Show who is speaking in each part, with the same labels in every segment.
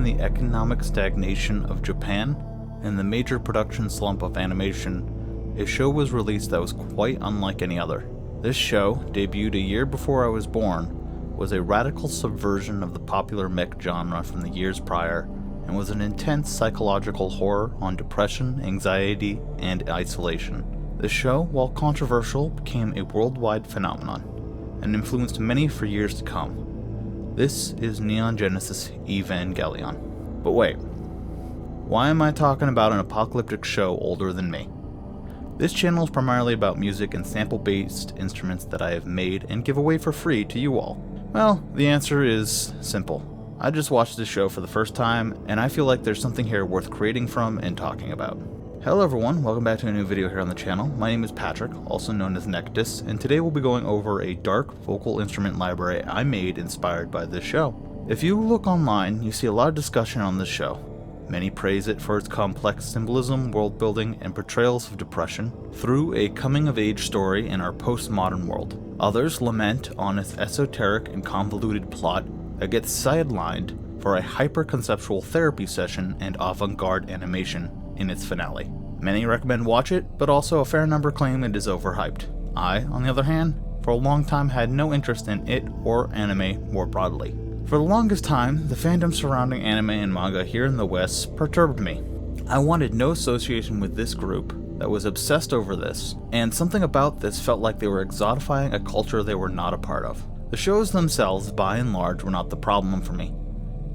Speaker 1: the economic stagnation of Japan and the major production slump of animation, a show was released that was quite unlike any other. This show, debuted a year before I was born, was a radical subversion of the popular mech genre from the years prior, and was an intense psychological horror on depression, anxiety, and isolation. The show, while controversial, became a worldwide phenomenon, and influenced many for years to come. This is Neon Genesis Evangelion. But wait, why am I talking about an apocalyptic show older than me? This channel is primarily about music and sample-based instruments that I have made and give away for free to you all. Well, the answer is simple. I just watched this show for the first time, and I feel like there's something here worth creating from and talking about. Hello everyone, welcome back to a new video here on the channel. My name is Patrick, also known as Nectus, and today we'll be going over a dark vocal instrument library I made inspired by this show. If you look online, you see a lot of discussion on this show. Many praise it for its complex symbolism, world building, and portrayals of depression through a coming-of-age story in our postmodern world. Others lament on its esoteric and convoluted plot that gets sidelined for a hyper-conceptual therapy session and avant-garde animation in its finale. Many recommend watch it, but also a fair number claim it is overhyped. I, on the other hand, for a long time had no interest in it or anime more broadly. For the longest time, the fandom surrounding anime and manga here in the West perturbed me. I wanted no association with this group that was obsessed over this, and something about this felt like they were exotifying a culture they were not a part of. The shows themselves, by and large, were not the problem for me.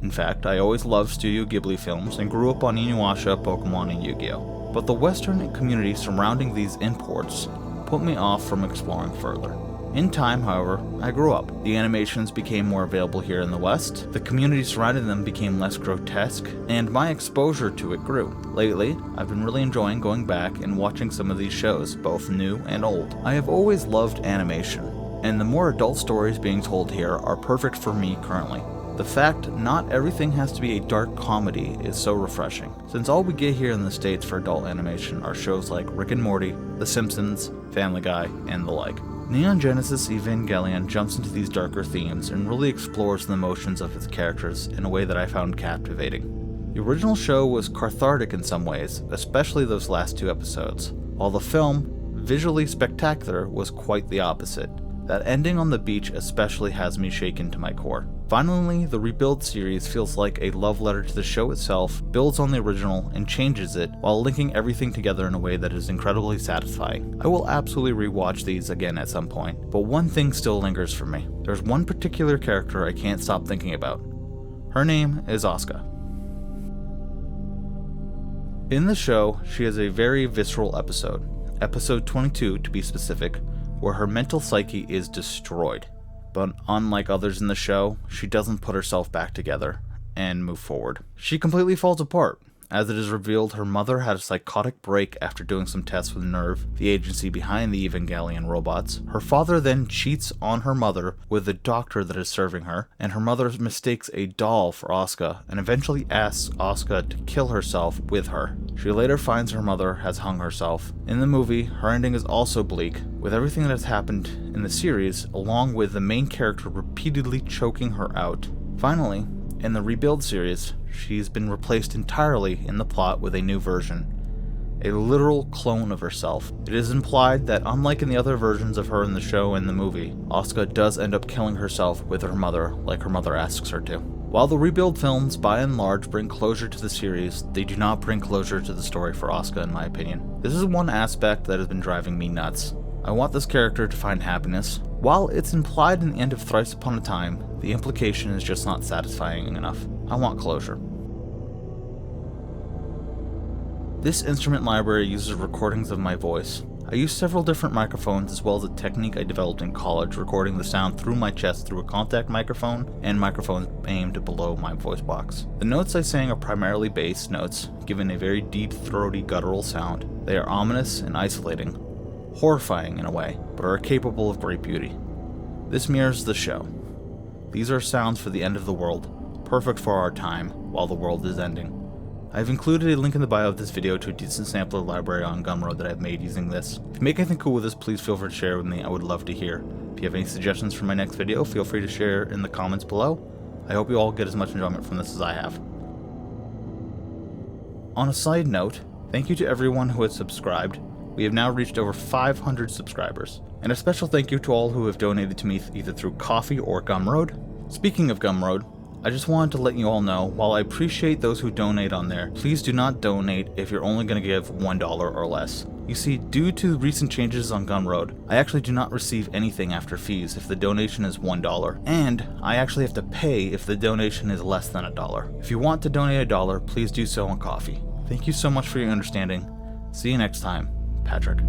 Speaker 1: In fact, I always loved Studio Ghibli films and grew up on Inuyasha, Pokemon, and Yu-Gi-Oh! But the Western community surrounding these imports put me off from exploring further. In time, however, I grew up. The animations became more available here in the West, the community surrounding them became less grotesque, and my exposure to it grew. Lately, I've been really enjoying going back and watching some of these shows, both new and old. I have always loved animation, and the more adult stories being told here are perfect for me currently. The fact not everything has to be a dark comedy is so refreshing, since all we get here in the States for adult animation are shows like Rick and Morty, The Simpsons, Family Guy, and the like. Neon Genesis Evangelion jumps into these darker themes and really explores the emotions of its characters in a way that I found captivating. The original show was cathartic in some ways, especially those last two episodes, while the film, visually spectacular, was quite the opposite. That ending on the beach especially has me shaken to my core. Finally, the Rebuild series feels like a love letter to the show itself, builds on the original, and changes it, while linking everything together in a way that is incredibly satisfying. I will absolutely rewatch these again at some point, but one thing still lingers for me. There's one particular character I can't stop thinking about. Her name is Asuka. In the show, she has a very visceral episode, episode 22 to be specific, where her mental psyche is destroyed. But unlike others in the show, she doesn't put herself back together and move forward. She completely falls apart. As it is revealed, her mother had a psychotic break after doing some tests with Nerve, the agency behind the Evangelion robots. Her father then cheats on her mother with the doctor that is serving her, and her mother mistakes a doll for Asuka and eventually asks Asuka to kill herself with her. She later finds her mother has hung herself. In the movie, her ending is also bleak, with everything that has happened in the series, along with the main character repeatedly choking her out. Finally, in the Rebuild series, she's been replaced entirely in the plot with a new version, a literal clone of herself. It is implied that unlike in the other versions of her in the show and the movie, Asuka does end up killing herself with her mother, like her mother asks her to. While the Rebuild films by and large bring closure to the series, they do not bring closure to the story for Asuka in my opinion. This is one aspect that has been driving me nuts. I want this character to find happiness. While it's implied in the end of Thrice Upon a Time, the implication is just not satisfying enough. I want closure. This instrument library uses recordings of my voice. I use several different microphones as well as a technique I developed in college, recording the sound through my chest through a contact microphone and microphones aimed below my voice box. The notes I sang are primarily bass notes, given a very deep, throaty, guttural sound. They are ominous and isolating, horrifying in a way, but are capable of great beauty. This mirrors the show. These are sounds for the end of the world, perfect for our time while the world is ending. I've included a link in the bio of this video to a decent sampler library on Gumroad that I've made using this. If you make anything cool with this, please feel free to share with me. I would love to hear. If you have any suggestions for my next video, feel free to share in the comments below. I hope you all get as much enjoyment from this as I have. On a side note, thank you to everyone who has subscribed. We have now reached over 500 subscribers. And a special thank you to all who have donated to me either through Ko-fi or Gumroad. Speaking of Gumroad, I just wanted to let you all know, while I appreciate those who donate on there, please do not donate if you're only going to give $1 or less. You see, due to recent changes on Gumroad, I actually do not receive anything after fees if the donation is $1, and I actually have to pay if the donation is less than $1. If you want to donate $1, please do so on Ko-fi. Thank you so much for your understanding. See you next time. Patrick.